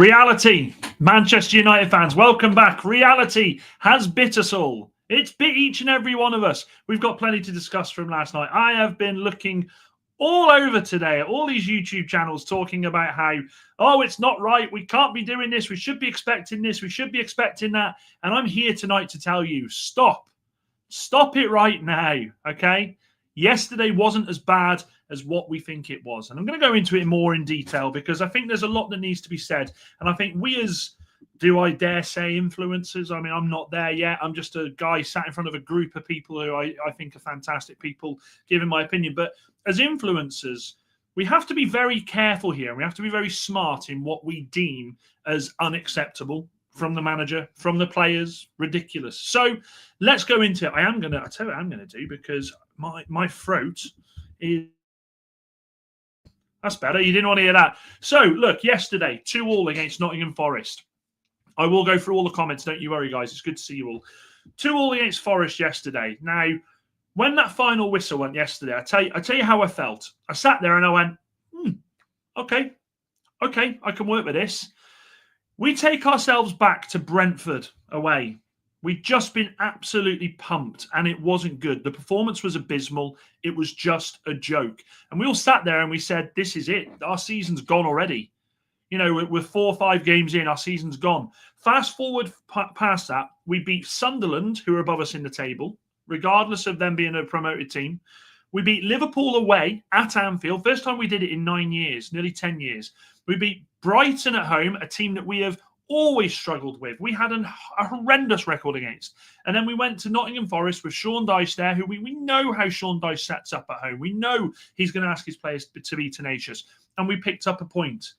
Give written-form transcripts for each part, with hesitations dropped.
Reality, Manchester United fans, welcome back. Reality has bit us all. It's bit each and every one of us. We've got plenty to discuss from last night. I have been looking all over today at all these YouTube channels talking about how, oh, it's not right. We can't be doing this. We should be expecting this. We should be expecting that. And I'm here tonight to tell you, stop. Stop it right now, okay? Yesterday wasn't as bad as what we think it was. And I'm going to go into it more in detail because I think there's a lot that needs to be said. And I think we as, do I dare say, influencers? I mean, I'm not there yet. I'm just a guy sat in front of a group of people who I think are fantastic people giving my opinion. But as influencers, we have to be very careful here. We have to be very smart in what we deem as unacceptable from the manager, from the players, ridiculous. So let's go into it. I'll tell you what I'm going to do because my throat is... That's better. You didn't want to hear that. So, look, yesterday, 2-2 against Nottingham Forest. I will go through all the comments. Don't you worry, guys. It's good to see you all. 2-2 against Forest yesterday. Now, when that final whistle went yesterday, I tell you how I felt. I sat there and I went, okay, I can work with this. We take ourselves back to Brentford away. We'd just been absolutely pumped and it wasn't good. The performance was abysmal. It was just a joke. And we all sat there and we said, this is it. Our season's gone already. You know, we're 4 or 5 games in, our season's gone. Fast forward past that, we beat Sunderland, who are above us in the table, regardless of them being a promoted team. We beat Liverpool away at Anfield. First time we did it in 9 years, nearly 10 years. We beat Brighton at home, a team that we have always struggled with. We had a horrendous record against. And then we went to Nottingham Forest with Sean Dyche there, who we know how Sean Dyche sets up at home. We know he's going to ask his players to be tenacious. And we picked up a point.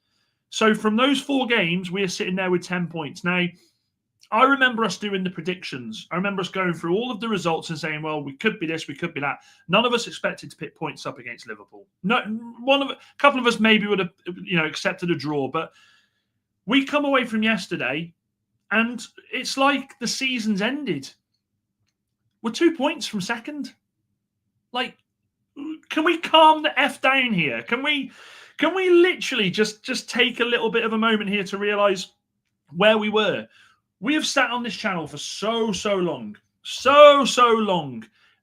So from those 4 games, we are sitting there with 10 points. Now, I remember us doing the predictions. I remember us going through all of the results and saying, well, we could be this, we could be that. None of us expected to pick points up against Liverpool. No, a couple of us maybe would have, accepted a draw, but we come away from yesterday and it's like the season's ended. We're 2 points from second. Like, can we calm the F down here? Can we literally just take a little bit of a moment here to realize where we were? We have sat on this channel for so long,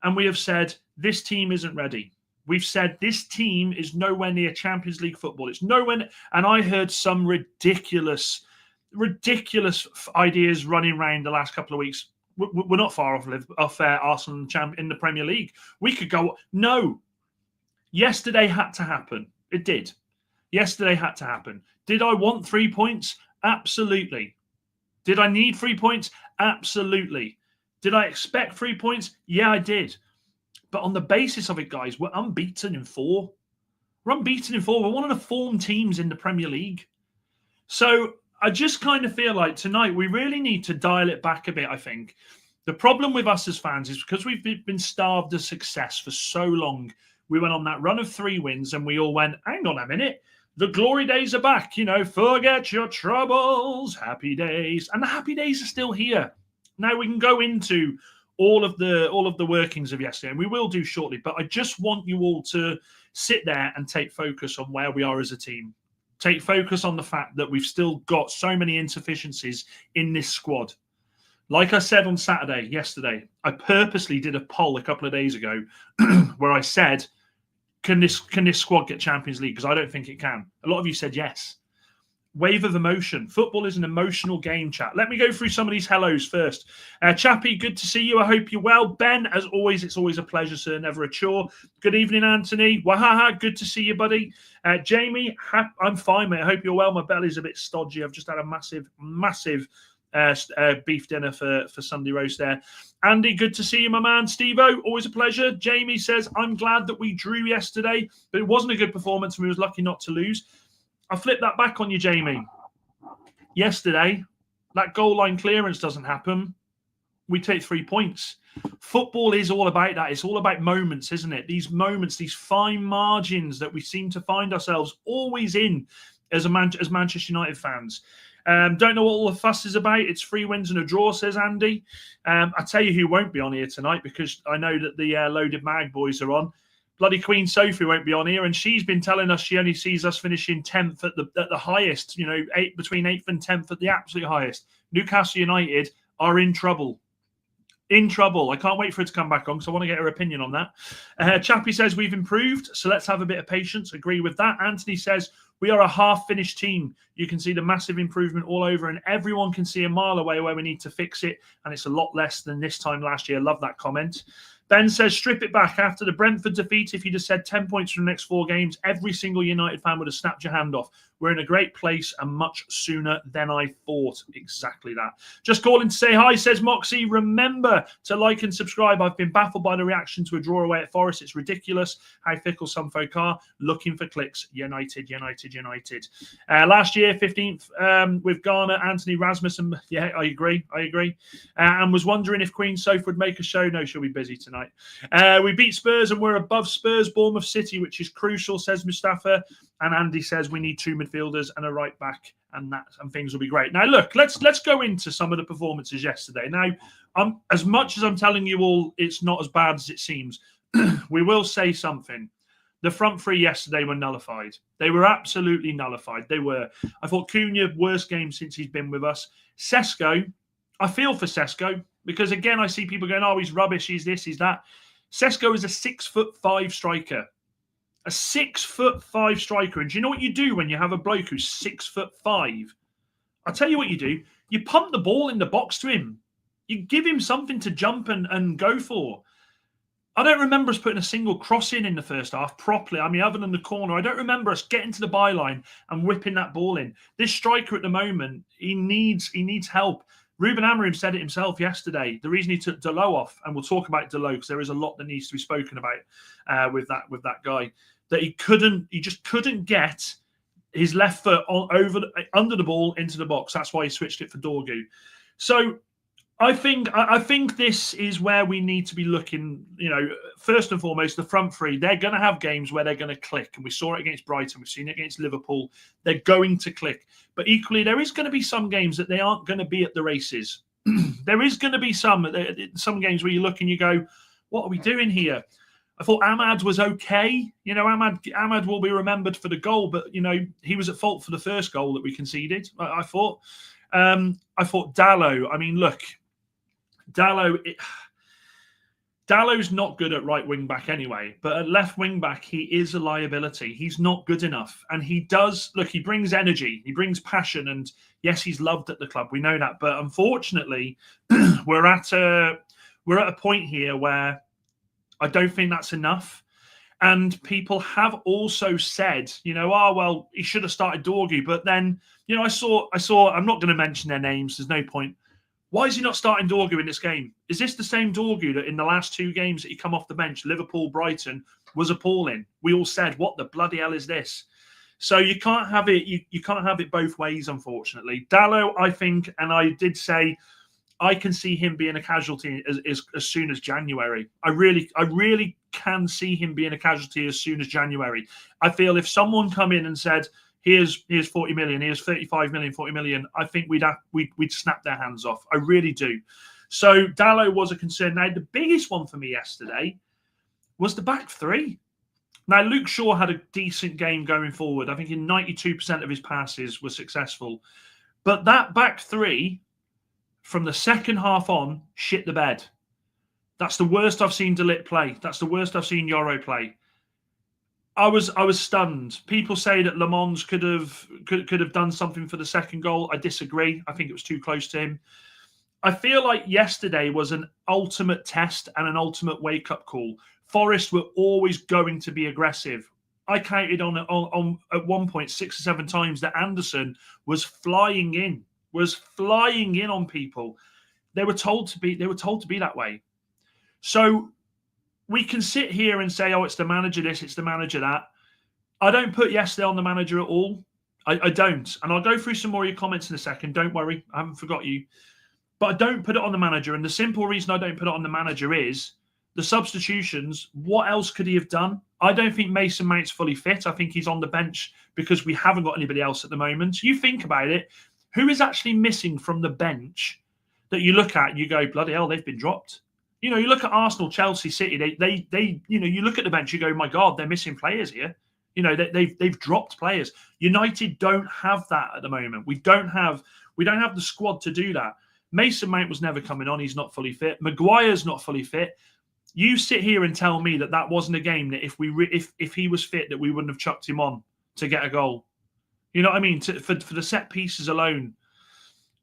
and we have said this team isn't ready. We've said this team is nowhere near Champions League football. It's nowhere, and I heard some ridiculous ideas running around the last couple of weeks. We're not far off Arsenal in the Premier League. We could go. No, yesterday had to happen. It did. Yesterday had to happen. Did I want 3 points? Absolutely. Did I need 3 points? Absolutely. Did I expect 3 points? Yeah, I did. But on the basis of it, guys, we're unbeaten in 4. We're unbeaten in 4. We're one of the form teams in the Premier League. So I just kind of feel like tonight we really need to dial it back a bit, I think. The problem with us as fans is because we've been starved of success for so long. We went on that run of 3 wins and we all went, hang on a minute. The glory days are back, forget your troubles, happy days. And the happy days are still here. Now we can go into all of the workings of yesterday, and we will do shortly, but I just want you all to sit there and take focus on where we are as a team. Take focus on the fact that we've still got so many insufficiencies in this squad. Like I said on yesterday, I purposely did a poll a couple of days ago where I said, Can this squad get Champions League? Because I don't think it can. A lot of you said yes. Wave of emotion. Football is an emotional game, chat. Let me go through some of these hellos first. Chappie, good to see you. I hope you're well. Ben, as always, it's always a pleasure, sir. Never a chore. Good evening, Anthony. Wahaha, good to see you, buddy. Jamie, I'm fine, mate. I hope you're well. My belly's a bit stodgy. I've just had a massive beef dinner for Sunday roast there. Andy, good to see you, my man. Steve-O, always a pleasure. Jamie says, I'm glad that we drew yesterday, but it wasn't a good performance and we was lucky not to lose. I flip that back on you, Jamie. Yesterday, that goal line clearance doesn't happen. We take 3 points. Football is all about that. It's all about moments, isn't it? These moments, these fine margins that we seem to find ourselves always in as Manchester United fans. Don't know what all the fuss is about. It's 3 wins and a draw, says Andy. I tell you who won't be on here tonight because I know that the Loaded Mag boys are on. bloody Queen Sophie won't be on here, and she's been telling us she only sees us finishing 10th at the highest, between 8th and 10th at the absolute highest. Newcastle United are in trouble. In trouble. I can't wait for her to come back on because I want to get her opinion on that. Chappie says we've improved, so let's have a bit of patience. Agree with that. Anthony says we are a half-finished team. You can see the massive improvement all over, and everyone can see a mile away where we need to fix it, and it's a lot less than this time last year. Love that comment. Ben says, strip it back. After the Brentford defeat, if you just said 10 points from the next 4 games, every single United fan would have snapped your hand off. We're in a great place and much sooner than I thought. Exactly that. Just calling to say hi, says Moxie. Remember to like and subscribe. I've been baffled by the reaction to a draw away at Forest. It's ridiculous how fickle some folk are. Looking for clicks. United. Last year, 15th with Garner, Anthony, Rasmussen. Yeah, I agree. And was wondering if Queen Sophie would make a show. No, she'll be busy tonight. We beat Spurs and we're above Spurs, Bournemouth City, which is crucial, says Mustafa. And Andy says we need 2 midfielders and a right back, and things will be great. Now, look, let's go into some of the performances yesterday. Now, as much as I'm telling you all, it's not as bad as it seems. We will say something. The front 3 yesterday were nullified. They were absolutely nullified. They were. I thought Cunha, worst game since he's been with us. Sesko, I feel for Sesko because, again, I see people going, oh, he's rubbish, he's this, he's that. Sesko is a 6'5" striker. A 6'5" striker. And do you know what you do when you have a bloke who's 6'5"? I'll tell you what you do. You pump the ball in the box to him. You give him something to jump and go for. I don't remember us putting a single cross in the first half properly. I mean, other than the corner, I don't remember us getting to the byline and whipping that ball in. This striker at the moment, he needs help. Ruben Amorim said it himself yesterday. The reason he took Dalot off, and we'll talk about Dalot because there is a lot that needs to be spoken about with that guy, that he just couldn't get his left foot under the ball into the box. That's why he switched it for Dorgu. So I think this is where we need to be looking. First and foremost, the front 3, they're going to have games where they're going to click, and we saw it against Brighton, we've seen it against Liverpool. They're going to click, but equally, there is going to be some games that they aren't going to be at the races. There is going to be some games where you look and you go, "What are we doing here?" I thought Ahmad was okay. Ahmad will be remembered for the goal, but he was at fault for the first goal that we conceded. I thought Dalot. I mean, look. Dalot's not good at right wing back anyway, but at left wing back, he is a liability. He's not good enough. And he brings energy, he brings passion, and yes, he's loved at the club. We know that. But unfortunately, we're at a point here where I don't think that's enough. And people have also said, well, he should have started Dorgu. But then, I saw, I'm not going to mention their names. There's no point. Why is he not starting Dorgu in this game? Is this the same Dorgu that in the last 2 games that he come off the bench, Liverpool, Brighton, was appalling? We all said, what the bloody hell is this? So you can't have it. You can't have it both ways, unfortunately. Dalot, I think, and I did say, I can see him being a casualty as soon as January. I really can see him being a casualty as soon as January. I feel if someone come in and said, here's 40 million, here's 35 million, 40 million, I think we'd snap their hands off. I really do. So Dalot was a concern. Now, the biggest one for me yesterday was the back 3. Now, Luke Shaw had a decent game going forward. I think in 92% of his passes were successful. But that back 3, from the second half on, shit the bed. That's the worst I've seen Dalot play. That's the worst I've seen Yoro play. I was stunned. People say that Le Mans could have done something for the second goal. I disagree. I think it was too close to him. I feel like yesterday was an ultimate test and an ultimate wake-up call. Forest were always going to be aggressive. I counted on at one point 6 or 7 times that Anderson was flying in on people. They were told to be that way. So we can sit here and say, oh, it's the manager this, it's the manager that. I don't put yesterday on the manager at all. I don't. And I'll go through some more of your comments in a second. Don't worry. I haven't forgot you. But I don't put it on the manager. And the simple reason I don't put it on the manager is the substitutions. What else could he have done? I don't think Mason Mount's fully fit. I think he's on the bench because we haven't got anybody else at the moment. You think about it. Who is actually missing from the bench that you look at and you go, bloody hell, they've been dropped? You know, you look at Arsenal, Chelsea, City. They you know, you look at the bench, you go, my God, they're missing players here. You know, they've dropped players. United don't have that at the moment. We don't have the squad to do that. Mason Mount was never coming on. He's not fully fit. Maguire's not fully fit. You sit here and tell me that wasn't a game that if he was fit, that we wouldn't have chucked him on to get a goal. You know what I mean? For the set pieces alone.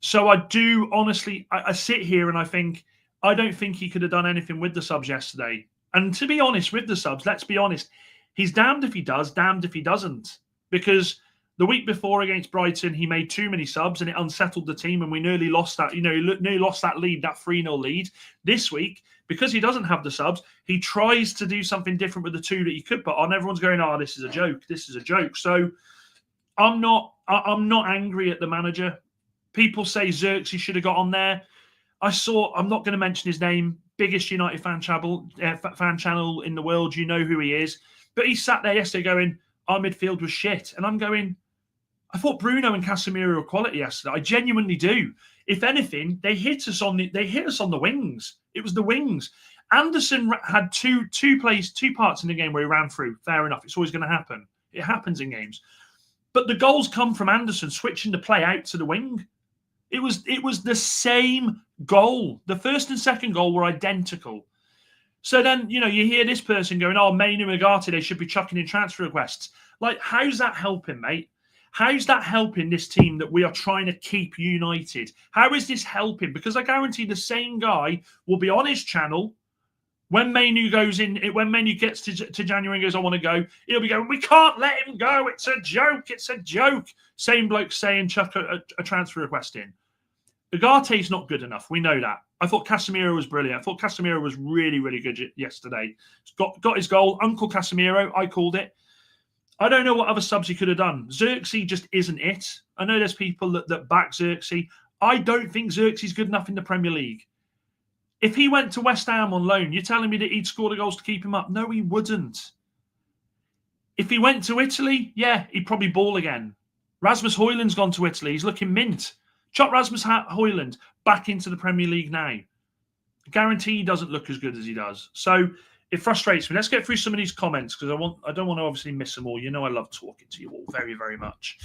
So I do honestly, I sit here and I think, I don't think he could have done anything with the subs yesterday. And to be honest, with the subs, let's be honest, he's damned if he does, damned if he doesn't. Because the week before against Brighton, he made too many subs and it unsettled the team and we nearly lost that, nearly lost that lead, that 3-0 lead. This week, because he doesn't have the subs, he tries to do something different with the two that he could put on. Everyone's going, oh, this is a joke. This is a joke. So I'm not angry at the manager. People say Xerxes should have got on there. I'm not going to mention his name, biggest United fan channel in the world. You know who he is. But he sat there yesterday going, our midfield was shit. And I'm going, I thought Bruno and Casemiro were quality yesterday. I genuinely do. If anything, they hit us on the wings. It was the wings. Anderson had two parts in the game where he ran through. Fair enough. It's always going to happen. It happens in games. But the goals come from Anderson switching the play out to the wing. It was the same goal. The first and second goal were identical. So then, you hear this person going, oh, Mainu Ugarte, they should be chucking in transfer requests. Like, how's that helping, mate? How's that helping this team that we are trying to keep united? How is this helping? Because I guarantee the same guy will be on his channel when Mainu goes in, when Mainu gets to January and goes, I want to go, he'll be going, we can't let him go. It's a joke. It's a joke. Same bloke saying chuck a transfer request in. Ugarte's not good enough. We know that. I thought Casemiro was brilliant. I thought Casemiro was really, really good yesterday. Got his goal. Uncle Casemiro, I called it. I don't know what other subs he could have done. Xerxes just isn't it. I know there's people that back Xerxes. I don't think Xerxes is good enough in the Premier League. If he went to West Ham on loan, you're telling me that he'd score the goals to keep him up? No, he wouldn't. If he went to Italy, yeah, he'd probably ball again. Rasmus Højlund's gone to Italy. He's looking mint. Chop Rasmus Højlund back into the Premier League now. I guarantee he doesn't look as good as he does. So it frustrates me. Let's get through some of these comments because I don't want to obviously miss them all. You know I love talking to you all very, very much.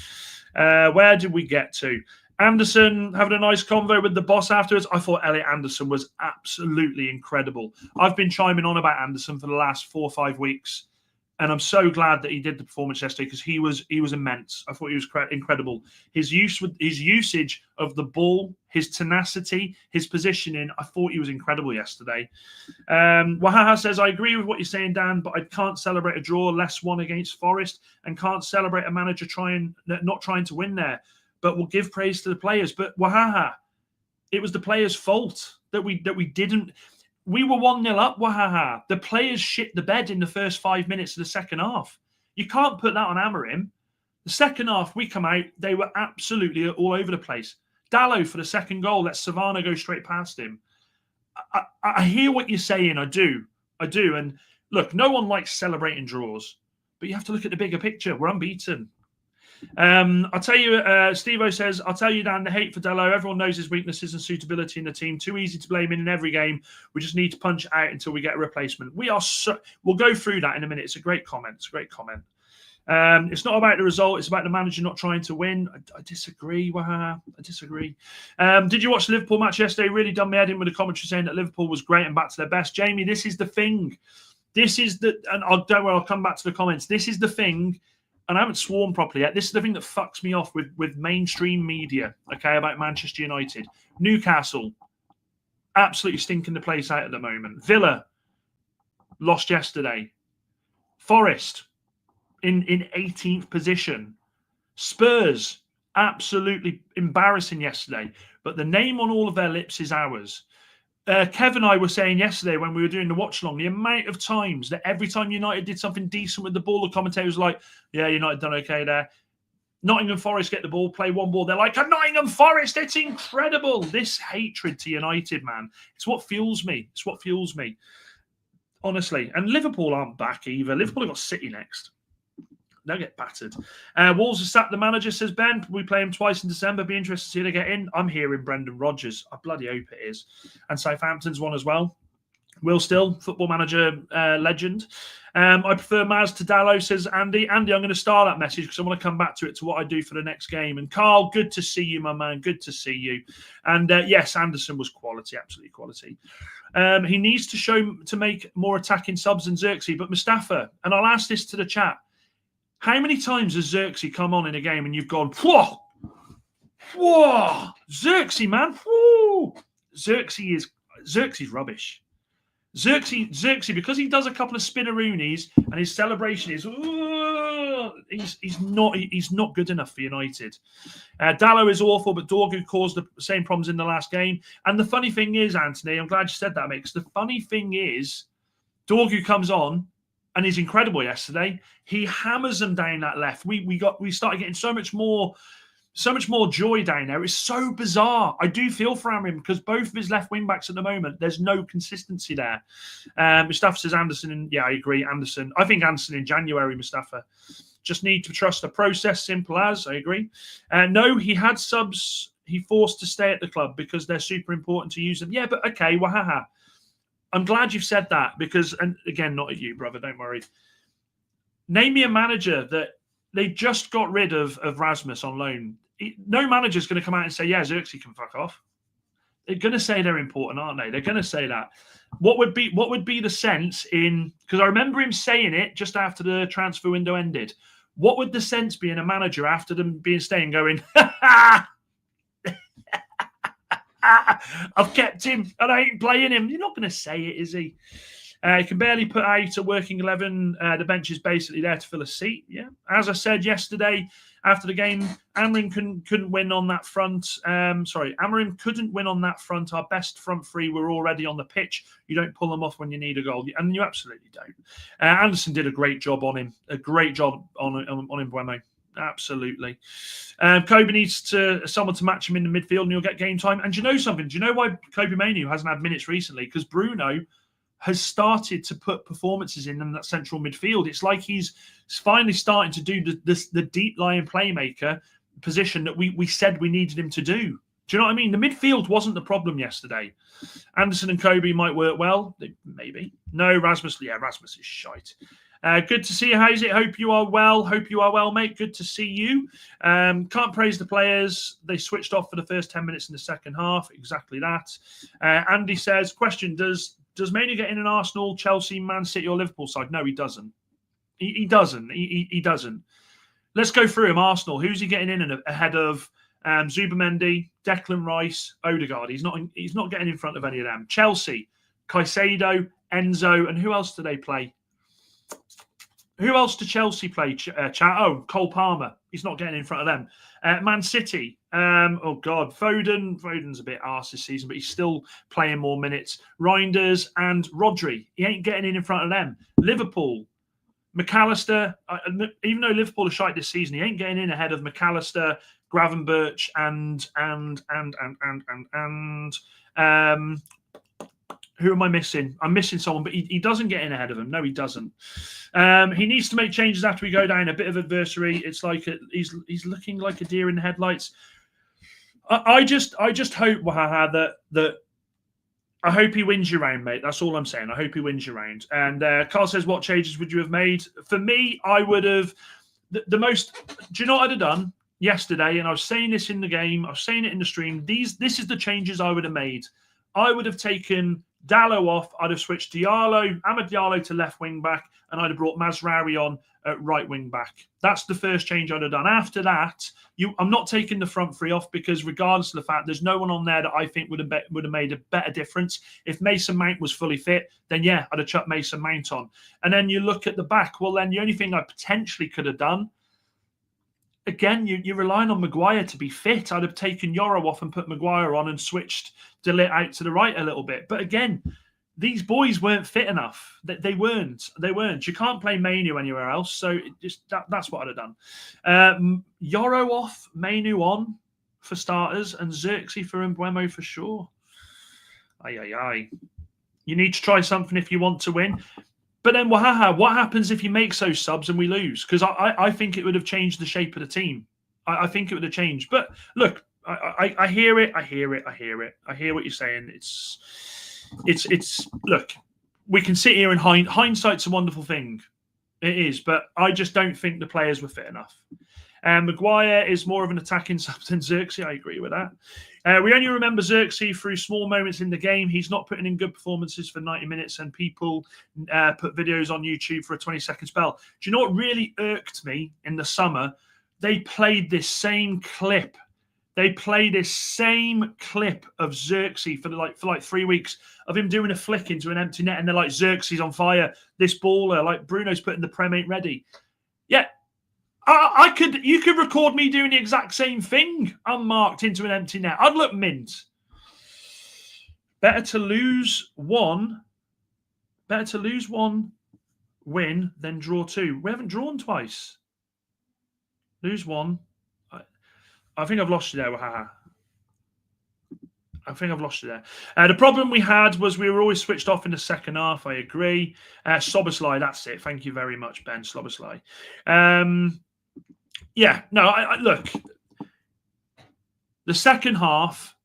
Where did we get to? Anderson having a nice convo with the boss afterwards. I thought Elliot Anderson was absolutely incredible. I've been chiming on about Anderson for the last 4 or 5 weeks, and I'm so glad that he did the performance yesterday because he was immense. I thought he was incredible. His usage of the ball, his tenacity, his positioning. I thought he was incredible yesterday. Wahaha says, I agree with what you're saying, Dan, but I can't celebrate a draw, less one against Forest, and can't celebrate a manager not trying to win there. But we'll give praise to the players. But Wahaha, it was the players' fault that we didn't. We were 1-0 up, Wahaha. The players shit the bed in the first 5 minutes of the second half. You can't put that on Amorim. The second half, we come out, they were absolutely all over the place. Dalot for the second goal, let Savannah go straight past him. I hear what you're saying, I do. And look, no one likes celebrating draws, but you have to look at the bigger picture. We're unbeaten. I'll tell you, Steve-O says, I'll tell you, Dan, the hate for Dalot. Everyone knows his weaknesses and suitability in the team. Too easy to blame in every game. We just need to punch it out until we get a replacement. We'll go through that in a minute. It's a great comment. It's not about the result. It's about the manager not trying to win. I disagree. I disagree. Did you watch the Liverpool match yesterday? Really done me head in with the commentary saying that Liverpool was great and back to their best. Jamie, this is the thing. And I'll come back to the comments. This is the thing. And I haven't sworn properly yet. This is the thing that fucks me off with mainstream media, okay, about Manchester United. Newcastle, absolutely stinking the place out at the moment. Villa, lost yesterday. Forest, in 18th position. Spurs, absolutely embarrassing yesterday. But the name on all of their lips is ours. Kev and I were saying yesterday when we were doing the watch-along, the amount of times that every time United did something decent with the ball, the commentators were like, yeah, United done okay there. Nottingham Forest get the ball, play one ball. They're like, Nottingham Forest, it's incredible. This hatred to United, man, it's what fuels me. Honestly. And Liverpool aren't back either. Liverpool have got City next. They'll get battered. Wolves have sacked the manager, says Ben. We play him twice in December. Be interested to see they get in. I'm hearing Brendan Rodgers. I bloody hope it is. And Southampton's one as well. Will Still, Football Manager legend. I prefer Maz to Dalot, says Andy. Andy, I'm going to star that message because I want to come back to it, to what I do for the next game. And Carl, good to see you, my man. Good to see you. And yes, Anderson was quality, absolutely quality. He needs to make more attacking subs than Xerxes. But Mustafa, and I'll ask this to the chat, how many times has Xerxes come on in a game and you've gone, whoa, whoa, Xerxes, man, whoa. Xerxes rubbish. Xerxes, because he does a couple of spinneroonies and his celebration is, he's not good enough for United. Dalot is awful, but Dorgu caused the same problems in the last game. And the funny thing is, Anthony, I'm glad you said that, mate, because the funny thing is, Dorgu comes on and he's incredible yesterday. He hammers them down that left. We started getting so much more joy down there. It's so bizarre. I do feel for Amorim because both of his left wing backs at the moment, there's no consistency there. Mustafa says Anderson, and yeah, I agree. Anderson. I think Anderson in January, Mustafa. Just need to trust the process, simple as. I agree. No, he had subs he forced to stay at the club because they're super important to use them. Yeah, but okay, wahaha. I'm glad you've said that because, and again, not at you, brother, don't worry. Name me a manager that they just got rid of Rasmus on loan. No manager's going to come out and say, yeah, Xerxes can fuck off. They're going to say they're important, aren't they? They're going to say that. What would be the sense in, because I remember him saying it just after the transfer window ended. What would the sense be in a manager after them being staying going, I've kept him and I ain't playing him. You're not going to say it, is he? He can barely put out a working 11. The bench is basically there to fill a seat. Yeah, as I said yesterday after the game, Amorim couldn't win on that front. Amorim couldn't win on that front. Our best front three were already on the pitch. You don't pull them off when you need a goal, and you absolutely don't. Anderson did a great job on him. A great job on him, Bueno. Absolutely. Kobe needs someone to match him in the midfield, and he'll get game time. And do you know something? Do you know why Kobe Mainoo hasn't had minutes recently? Because Bruno has started to put performances in that central midfield. It's like he's finally starting to do the deep lying playmaker position that we said we needed him to do. Do you know what I mean? The midfield wasn't the problem yesterday. Anderson and Kobe might work well. Maybe. No, Rasmus. Yeah, Rasmus is shite. Good to see you, Hazy. Hope you are well. Hope you are well, mate. Good to see you. Can't praise the players. They switched off for the first 10 minutes in the second half. Exactly that. Andy says, question, Does Mainoo get in an Arsenal, Chelsea, Man City or Liverpool side? No, he doesn't. He doesn't. He doesn't. Let's go through him. Arsenal. Who's he getting in ahead of? Zubimendi, Declan Rice, Odegaard. He's not getting in front of any of them. Chelsea, Caicedo, Enzo, and who else do they play? Who else do Chelsea play? Cole Palmer. He's not getting in front of them. Man City. Foden's a bit arse this season, but he's still playing more minutes. Reinders and Rodri. He ain't getting in front of them. Liverpool. McAllister. Even though Liverpool are shite this season, he ain't getting in ahead of McAllister, Gravenberch, and who am I missing? I'm missing someone, but he doesn't get in ahead of him. No, he doesn't. He needs to make changes after we go down a bit of adversary. It's like he's looking like a deer in the headlights. I just hope, Wahaha, that I hope he wins you round, mate. That's all I'm saying. I hope he wins you round. And Carl says, what changes would you have made? For me, I would have the most. Do you know what I'd have done yesterday? And I was saying this in the game. I was saying it in the stream. This is the changes I would have made. I would have taken Dalot off. I'd have switched Amad Diallo to left wing back, and I'd have brought Mazraoui on at right wing back. That's the first change I'd have done. After that, I'm not taking the front three off because regardless of the fact, there's no one on there that I think would have made a better difference. If Mason Mount was fully fit, then yeah, I'd have chucked Mason Mount on. And then you look at the back. Well, then the only thing I potentially could have done, again, you're relying on Maguire to be fit. I'd have taken Yoro off and put Maguire on and switched Dalot out to the right a little bit. But again, these boys weren't fit enough. They weren't. You can't play Mainoo anywhere else. So that's what I'd have done. Yoro off, Mainoo on for starters, and Xerxes for Mbeumo for sure. Aye. You need to try something if you want to win. But then, Wahaha, what happens if you make those subs and we lose? Because I think it would have changed the shape of the team. I think it would have changed. But look, I hear it. I hear what you're saying. It's look, we can sit here and hindsight's a wonderful thing. It is, but I just don't think the players were fit enough. Maguire is more of an attacking sub than Xerxes. I agree with that. We only remember Xerxes through small moments in the game. He's not putting in good performances for 90 minutes, and people put videos on YouTube for a 20-second spell. Do you know what really irked me in the summer? They played this same clip. They played this same clip of Xerxes for like 3 weeks of him doing a flick into an empty net, and they're like, Xerxes on fire. This baller, like Bruno's putting the Prem ain't ready. Yeah. You could record me doing the exact same thing unmarked into an empty net. I'd look mint. Better to lose one win than draw 2. We haven't drawn twice. Lose 1. I think I've lost you there. I think I've lost you there. The problem we had was we were always switched off in the second half. I agree. Soboslai, that's it. Thank you very much, Ben Soboslai. Yeah, no, look, the second half,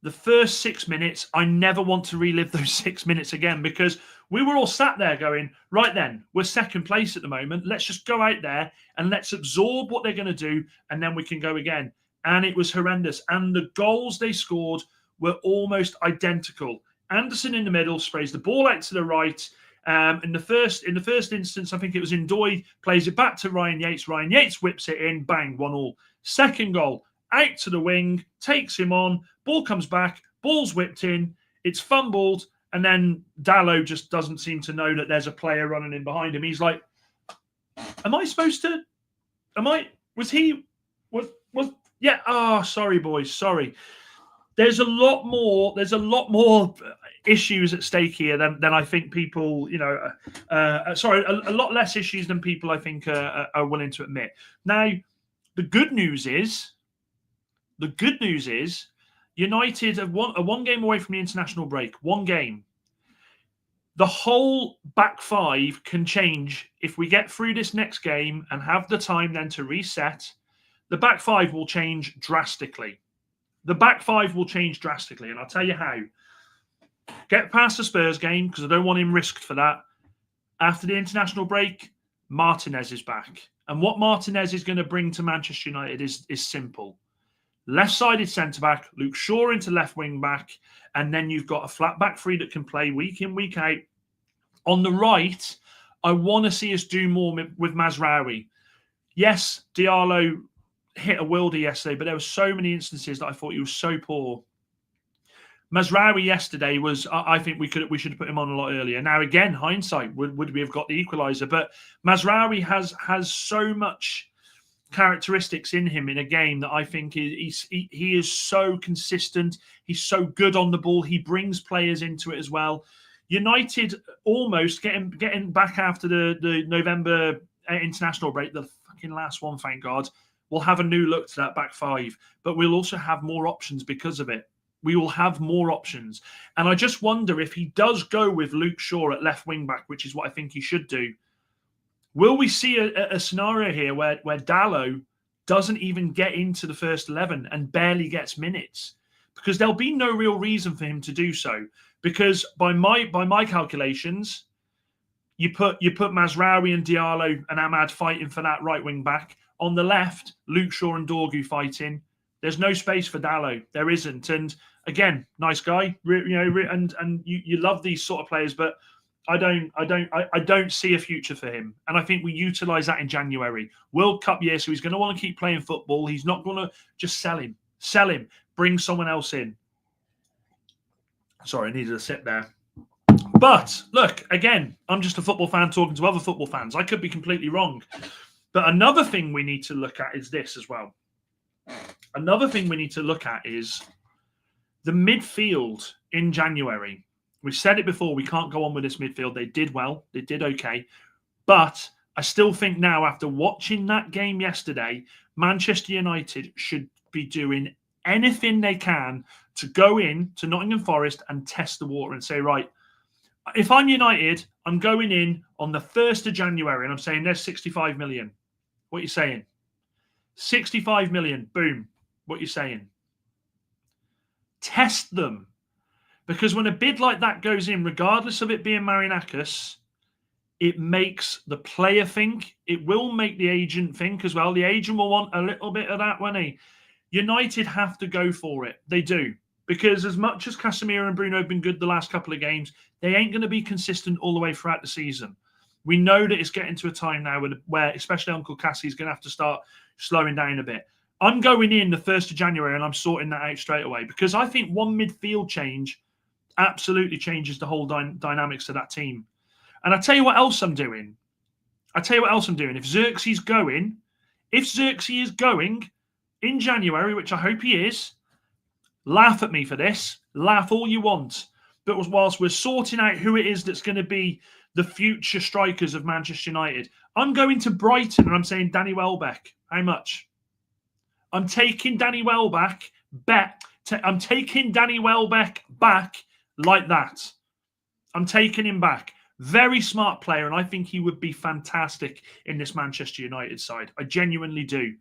the first 6 minutes, I never want to relive those 6 minutes again, because we were all sat there going, right then, we're second place at the moment. Let's just go out there and let's absorb what they're going to do, and then we can go again. And it was horrendous. And the goals they scored were almost identical. Anderson in the middle sprays the ball out to the right. In the first instance, I think it was Ndoye, plays it back to Ryan Yates. Ryan Yates whips it in, bang, 1-1. Second goal, out to the wing, takes him on, ball comes back, ball's whipped in, it's fumbled, and then Dalot just doesn't seem to know that there's a player running in behind him. He's like, yeah, oh, sorry, boys, sorry. There's a lot more issues at stake here than I think people, a lot less issues than people I think are willing to admit. Now, the good news is United are one game away from the international break. One game. The whole back five can change if we get through this next game and have the time then to reset. The back five will change drastically. And I'll tell you how. Get past the Spurs game, because I don't want him risked for that. After the international break, Martinez is back. And what Martinez is going to bring to Manchester United is simple. Left-sided centre-back, Luke Shaw into left wing-back, and then you've got a flat-back three that can play week in, week out. On the right, I want to see us do more with Mazraoui. Yes, Diallo hit a wilder yesterday, but there were so many instances that I thought he was so poor. Mazraoui yesterday was, I think we should have put him on a lot earlier. Now, again, hindsight, would we have got the equaliser? But Mazraoui has so much characteristics in him in a game that I think he is so consistent. He's so good on the ball. He brings players into it as well. United almost getting back after the November international break, the fucking last one, thank God. We'll have a new look to that back five, but we'll also have more options because of it. We will have more options. And I just wonder if he does go with Luke Shaw at left wing back, which is what I think he should do. Will we see a scenario here where Dalot doesn't even get into the first 11 and barely gets minutes? Because there'll be no real reason for him to do so. Because by my calculations, you put Mazraoui and Diallo and Ahmad fighting for that right wing back. On the left, Luke Shaw and Dorgu fighting. There's no space for Dalot. There isn't. And again, nice guy, and you love these sort of players, but I don't see a future for him. And I think we utilise that in January. World Cup year, so he's going to want to keep playing football. He's not going to just sell him, bring someone else in. Sorry, I needed a sip there. But look, again, I'm just a football fan talking to other football fans. I could be completely wrong. But another thing we need to look at is this as well. Another thing we need to look at is the midfield in January. We've said it before, we can't go on with this midfield. They did well. They did okay. But I still think now, after watching that game yesterday, Manchester United should be doing anything they can to go in to Nottingham Forest and test the water and say, right, if I'm United, I'm going in on the 1st of January and I'm saying there's 65 million. What are you saying? 65 million. Boom. What are you saying? Test them. Because when a bid like that goes in, regardless of it being Marinakis, it makes the player think. It will make the agent think as well. The agent will want a little bit of that, won't he? United have to go for it. They do. Because as much as Casemiro and Bruno have been good the last couple of games, they ain't going to be consistent all the way throughout the season. We know that it's getting to a time now where especially Uncle Cassie is going to have to start slowing down a bit. I'm going in the 1st of January and I'm sorting that out straight away because I think one midfield change absolutely changes the whole dynamics of that team. And I tell you what else I'm doing. If Xerxes is going in January, which I hope he is, laugh at me for this. Laugh all you want. But whilst we're sorting out who it is that's going to be the future strikers of Manchester United, I'm going to Brighton and I'm saying Danny Welbeck. How much? I'm taking Danny Welbeck back. I'm taking Danny Welbeck back like that. I'm taking him back. Very smart player, and I think he would be fantastic in this Manchester United side. I genuinely do.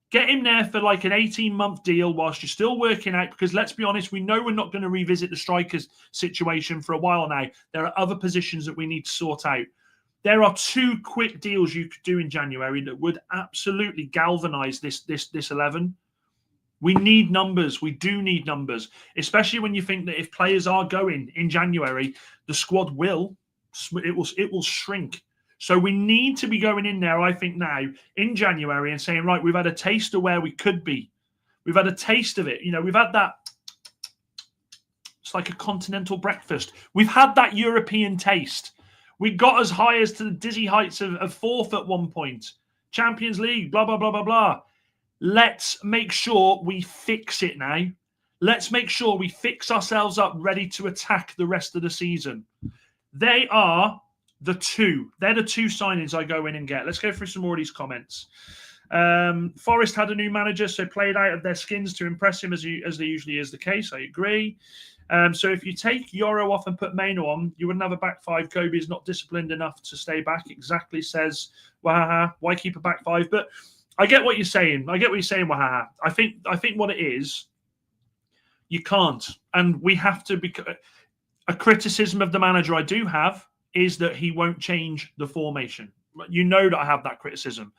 Get him there for like an 18-month deal whilst you're still working out, because let's be honest, we know we're not going to revisit the strikers situation for a while now. There are other positions that we need to sort out. There are 2 quick deals you could do in January that would absolutely galvanise this 11. We need numbers. We do need numbers, especially when you think that if players are going in January, the squad will shrink. So we need to be going in there, I think, now in January and saying, right, we've had a taste of where we could be. We've had a taste of it. You know, we've had that. It's like a continental breakfast. We've had that European taste. We got as high as to the dizzy heights of 4th at one point. Champions League, blah, blah, blah, blah, blah. Let's make sure we fix it now. Let's make sure we fix ourselves up ready to attack the rest of the season. They are the 2. They're the 2 signings I go in and get. Let's go through some more of these comments. Forest had a new manager, so played out of their skins to impress him as there usually is the case. I agree. So if you take Yoro off and put Maino on, you wouldn't have a back 5. Kobe is not disciplined enough to stay back. Exactly, says Wahaha. Why keep a back 5? But I get what you're saying. Wahaha. I think what it is, you can't. And we have to be... A criticism of the manager I do have is that he won't change the formation. You know that I have that criticism.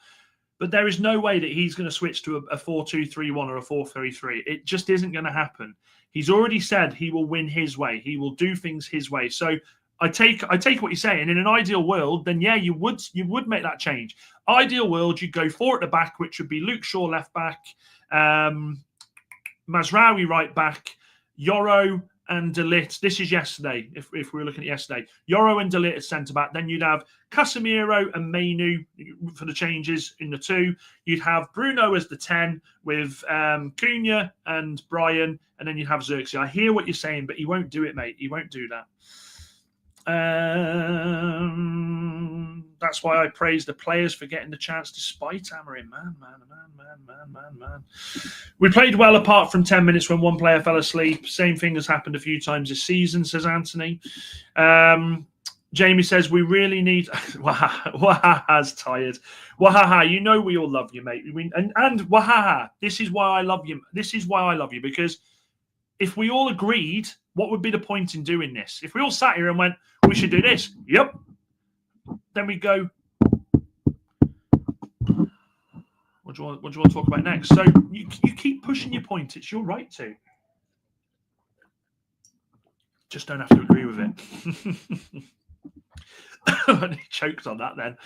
But there is no way that he's going to switch to a 4-2-3-1 or a 4-3-3. It just isn't going to happen. He's already said he will win his way. He will do things his way. So I take what you're saying. In an ideal world, then yeah, you would make that change. Ideal world, you'd go 4 at the back, which would be Luke Shaw left back, Mazraoui right back, Yoro and Dalot. This is yesterday, if we were looking at yesterday. Yoro and Dalot as centre-back. Then you'd have Casemiro and Mainu for the changes in the 2. You'd have Bruno as the 10 with Cunha and Brian. And then you'd have Xerxes. I hear what you're saying, but he won't do it, mate. He won't do that. That's why I praise the players for getting the chance despite Amorim. Man. We played well apart from 10 minutes when one player fell asleep. Same thing has happened a few times this season, says Anthony. Jamie says we really need... Wahaha's tired. Wahaha, you know we all love you, mate. And Wahaha, this is why I love you. Because if we all agreed, what would be the point in doing this? If we all sat here and went, we should do this. Yep. Then we go, what do you want to talk about next? So you keep pushing your point. It's your right to. Just don't have to agree with it. He choked on that then.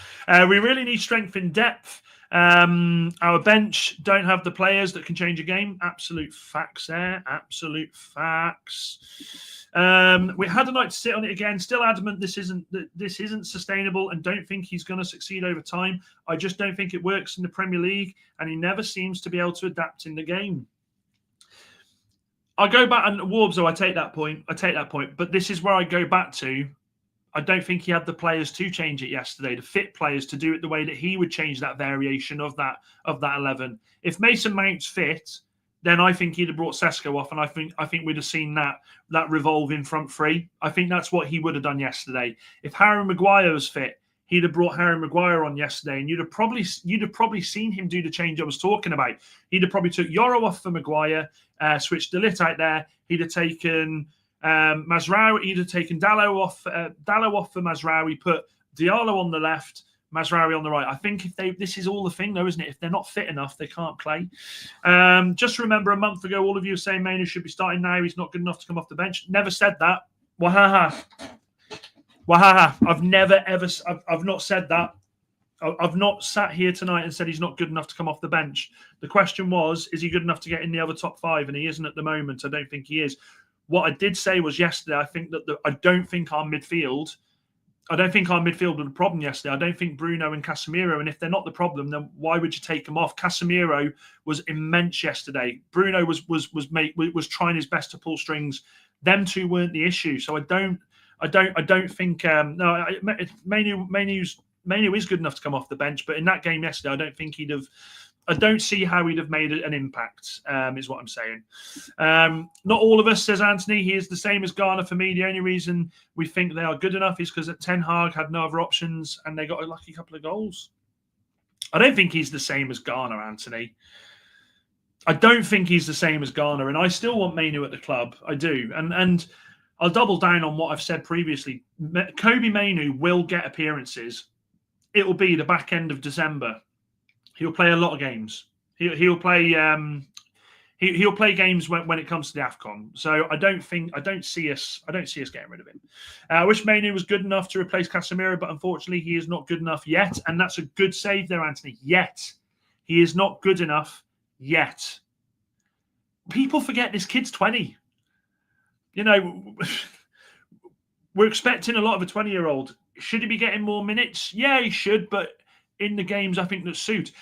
We really need strength in depth. Our bench don't have the players that can change a game. Absolute facts there. Absolute facts. We had a night to sit on it again. Still adamant this isn't sustainable and don't think he's going to succeed over time. I just don't think it works in the Premier League and he never seems to be able to adapt in the game. I go back and Warbs, I take that point. But this is where I go back to. I don't think he had the players to change it yesterday, the fit players to do it the way that he would change that variation of that 11. If Mason Mount's fit, then I think he'd have brought Sesko off, and I think we'd have seen that revolving front three. I think that's what he would have done yesterday. If Harry Maguire was fit, he'd have brought Harry Maguire on yesterday, and you'd have probably seen him do the change I was talking about. He'd have probably took Yoro off for Maguire, switched Dalot out there. He'd have taken Mazraoui, he'd have taken Dalot off for Mazraoui, put Diallo on the left, Mazraoui on the right. I think this is all the thing though, isn't it? If they're not fit enough, they can't play. Just remember a month ago, all of you were saying Mainu should be starting now. He's not good enough to come off the bench. Never said that. Wahaha. I've not said that. I've not sat here tonight and said he's not good enough to come off the bench. The question was, is he good enough to get in the other top 5? And he isn't at the moment. I don't think he is. What I did say was yesterday, I don't think our midfield was the problem yesterday. I don't think Bruno and Casemiro, and if they're not the problem, then why would you take them off? Casemiro was immense yesterday. Bruno was trying his best to pull strings. Them two weren't the issue. So I don't think Mainu is good enough to come off the bench, but in that game yesterday, I don't think I don't see how he'd have made an impact, is what I'm saying. Not all of us, says Anthony. He is the same as Garner for me. The only reason we think they are good enough is because Ten Hag had no other options and they got a lucky couple of goals. I don't think he's the same as Garner, Anthony. I don't think he's the same as Garner, and I still want Mainu at the club. I do. And I'll double down on what I've said previously. Kobbie Mainoo will get appearances. It will be the back end of December. He'll play a lot of games. He'll play games when it comes to the AFCON. So I don't see us getting rid of him. I wish Mainoo was good enough to replace Casemiro, but unfortunately he is not good enough yet. And that's a good save there, Anthony. Yet. He is not good enough yet. People forget this kid's 20. You know, we're expecting a lot of a 20-year-old. Should he be getting more minutes? Yeah, he should, but in the games I think that suit.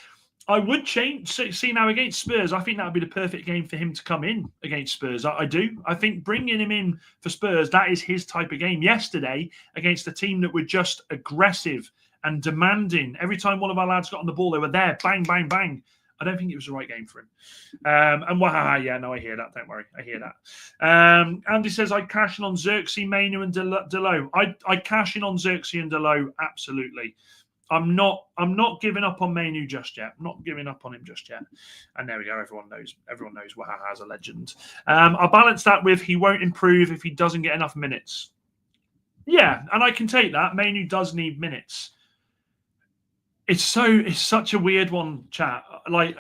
I would see now against Spurs, I think that would be the perfect game for him to come in against Spurs. I do. I think bringing him in for Spurs, that is his type of game. Yesterday, against a team that were just aggressive and demanding, every time one of our lads got on the ball, they were there, bang, bang, bang. I don't think it was the right game for him. And yeah, no, I hear that. Don't worry. I hear that. Andy says, I'd cash in on Xerxes, Mainu and Dalot. I'd cash in on Xerxes and Dalot, absolutely. I'm not giving up on Mainu just yet. I'm not giving up on him just yet. And there we go. Everyone knows Wahaha's a legend. I'll balance that with he won't improve if he doesn't get enough minutes. Yeah, and I can take that. Mainu does need minutes. It's such a weird one, chat. Like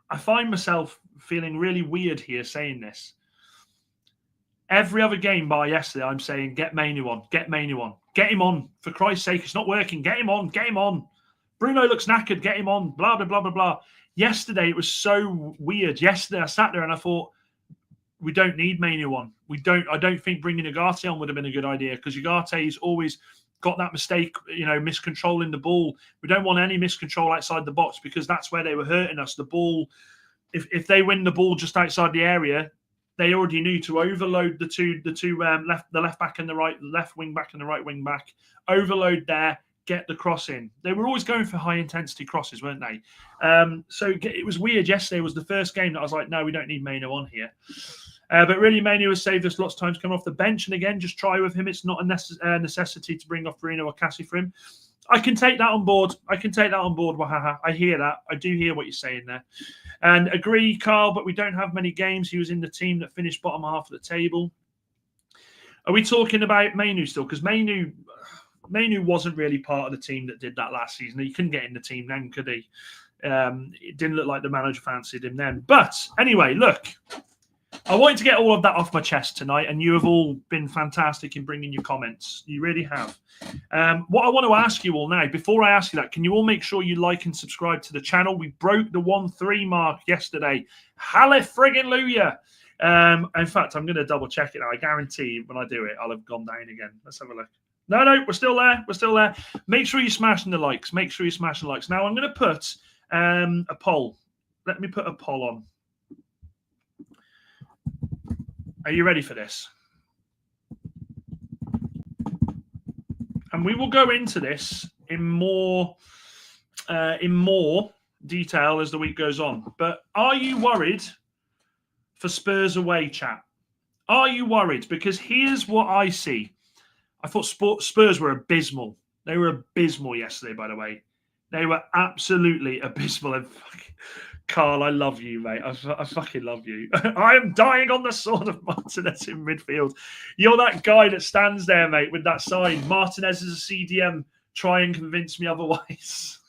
I find myself feeling really weird here saying this. Every other game bar yesterday, I'm saying get Mainu on, get Mainu on, get him on. For Christ's sake, it's not working. Get him on, get him on. Bruno looks knackered. Get him on. Blah blah blah blah blah. Yesterday it was so weird. Yesterday I sat there and I thought we don't need Mainu on. I don't think bringing Ugarte on would have been a good idea because Ugarte's always got that mistake, miscontrolling the ball. We don't want any miscontrol outside the box because that's where they were hurting us. The ball, if they win the ball just outside the area, they already knew to overload the left back and the left wing back and the right wing back. Overload there, get the cross in. They were always going for high intensity crosses, weren't they? So it was weird. Yesterday was the first game that I was like, no, we don't need Mainu on here. But really, Mainu has saved us lots of times coming off the bench. And again, just try with him. It's not a necessity to bring off Bruno or Cassie for him. I can take that on board. Wahaha. I hear that. I do hear what you're saying there. And agree, Carl, but we don't have many games. He was in the team that finished bottom half of the table. Are we talking about Mainu still? Because Mainu wasn't really part of the team that did that last season. He couldn't get in the team then, could he? It didn't look like the manager fancied him then. But anyway, look. I wanted to get all of that off my chest tonight, and you have all been fantastic in bringing your comments. You really have. What I want to ask you all now, before I ask you that, can you all make sure you like and subscribe to the channel? We broke the 1-3 mark yesterday. Hallelujah. In fact, I'm going to double check it now. I guarantee when I do it, I'll have gone down again. Let's have a look. No, we're still there. We're still there. Make sure you're smashing the likes. Now, I'm going to put a poll. Let me put a poll on. Are you ready for this? And we will go into this in more detail as the week goes on. But are you worried for Spurs away, chat? Are you worried? Because here's what I see. I thought Spurs were abysmal. They were abysmal yesterday, by the way. They were absolutely abysmal. And Carl, I love you, mate. I fucking love you. I am dying on the sword of Martinez in midfield. You're that guy that stands there, mate, with that sign. Martinez is a CDM. Try and convince me otherwise.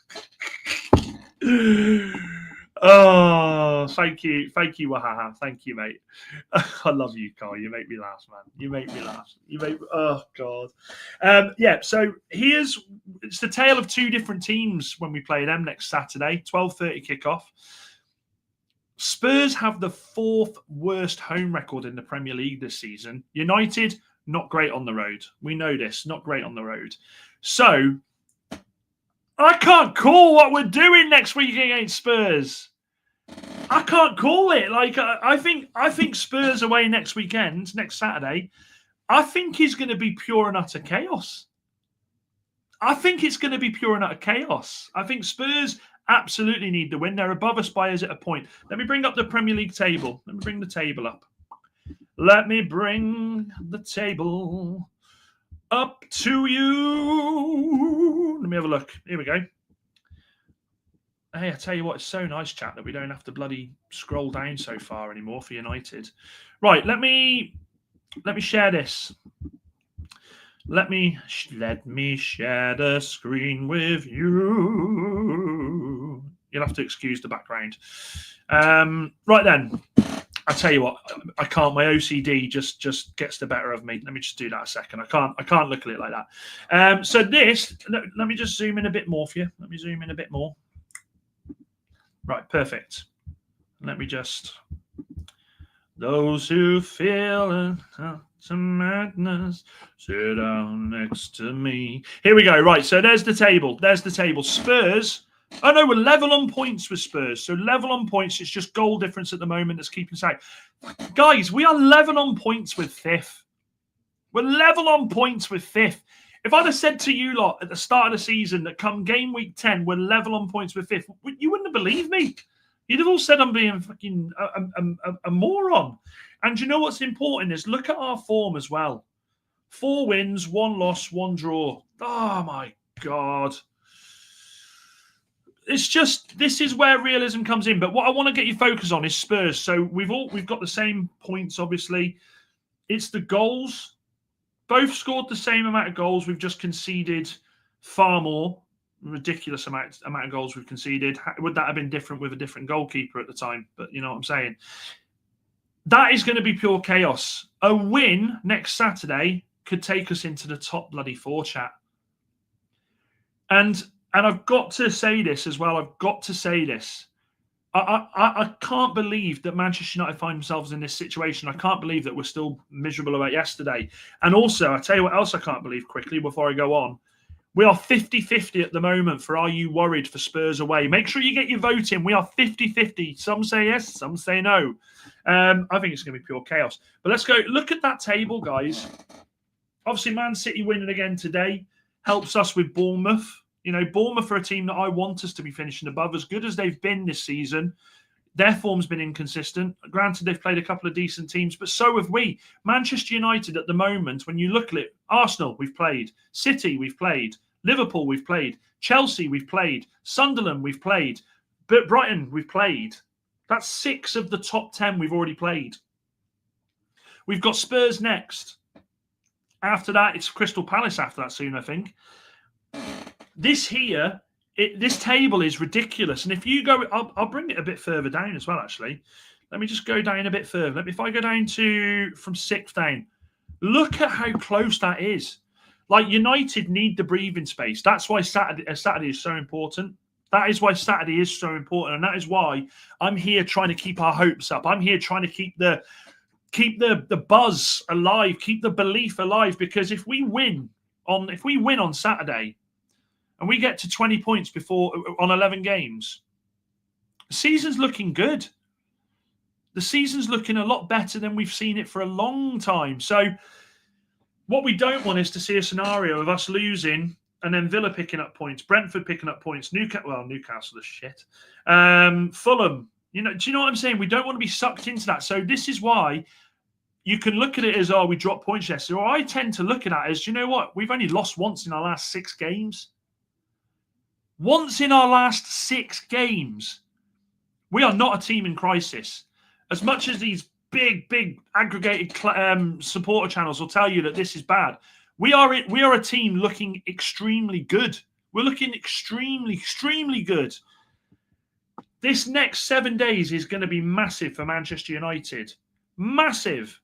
Oh, thank you, Wahaha. Thank you, mate. I love you, Carl. You make me laugh, man. You make me laugh. Oh God. Yeah. So it's the tale of two different teams when we play them next Saturday, 12:30 kickoff. Spurs have the 4th worst home record in the Premier League this season. United, not great on the road. We know this, not great on the road. So I can't call what we're doing next week against Spurs. I can't call it. Like I think Spurs away next weekend, next Saturday, I think is going to be pure and utter chaos. I think it's going to be pure and utter chaos. I think Spurs absolutely need the win. They're above us by a point. Let me bring up the Premier League table. Let me bring the table up. Let me bring the table up to you. Let me have a look. Here we go. Hey, I tell you what, it's so nice, chat, that we don't have to bloody scroll down so far anymore for United. Right, let me share this. Let me share the screen with you. You'll have to excuse the background. Right then, I tell you what, I can't. My OCD just gets the better of me. Let me just do that a second. I can't look at it like that. So this, let me just zoom in a bit more for you. Let me zoom in a bit more. Right, perfect. Let me just. Those who feel some madness, sit down next to me. Here we go. Right, so there's the table. There's the table. Spurs. Oh no, we're level on points with Spurs. So level on points. It's just goal difference at the moment that's keeping us out. Guys, we are level on points with 5th. We're level on points with 5th. If I'd have said to you lot at the start of the season that come game week 10, we're level on points with 5th, you wouldn't have believed me. You'd have all said I'm being fucking a moron. And you know what's important is look at our form as well. 4 wins, 1 loss, 1 draw. Oh my God. It's just, this is where realism comes in. But what I want to get you focused on is Spurs. So we've got the same points, obviously. It's the goals. Both scored the same amount of goals. We've just conceded far more. Ridiculous amount of goals we've conceded. Would that have been different with a different goalkeeper at the time? But you know what I'm saying. That is going to be pure chaos. A win next Saturday could take us into the top bloody 4, chat. And I've got to say this as well. I've got to say this. I can't believe that Manchester United find themselves in this situation. I can't believe that we're still miserable about yesterday. And also, I tell you what else I can't believe quickly before I go on. We are 50-50 at the moment for Are You Worried for Spurs away. Make sure you get your vote in. We are 50-50. Some say yes, some say no. I think it's going to be pure chaos. But let's go. Look at that table, guys. Obviously, Man City winning again today helps us with Bournemouth. You know, Bournemouth are a team that I want us to be finishing above. As good as they've been this season, their form's been inconsistent. Granted, they've played a couple of decent teams, but so have we. Manchester United at the moment, when you look at it, Arsenal, we've played. City, we've played. Liverpool, we've played. Chelsea, we've played. Sunderland, we've played. But Brighton, we've played. That's 6 of the top 10 we've already played. We've got Spurs next. After that, it's Crystal Palace after that soon, I think. This here, this table is ridiculous. And if you go, I'll bring it a bit further down as well, actually. Let me just go down a bit further. If I go down from 6th down, look at how close that is. Like, United need the breathing space. That's why Saturday is so important. That is why Saturday is so important. And that is why I'm here trying to keep our hopes up. I'm here trying to keep the buzz alive, keep the belief alive. Because if we win on Saturday, and we get to 20 points on 11 games, the season's looking good. The season's looking a lot better than we've seen it for a long time. So what we don't want is to see a scenario of us losing and then Villa picking up points, Brentford picking up points, Newcastle is shit. Fulham, do you know what I'm saying? We don't want to be sucked into that. So this is why you can look at it as, we dropped points yesterday. Or I tend to look at that as, you know what? We've only lost once in our last 6 games. Once in our last 6 games, We are not a team in crisis. As much as these big aggregated supporter channels will tell you that this is bad, we are a team looking extremely good. We're looking extremely good. This next 7 days is going to be massive for Manchester United. Massive.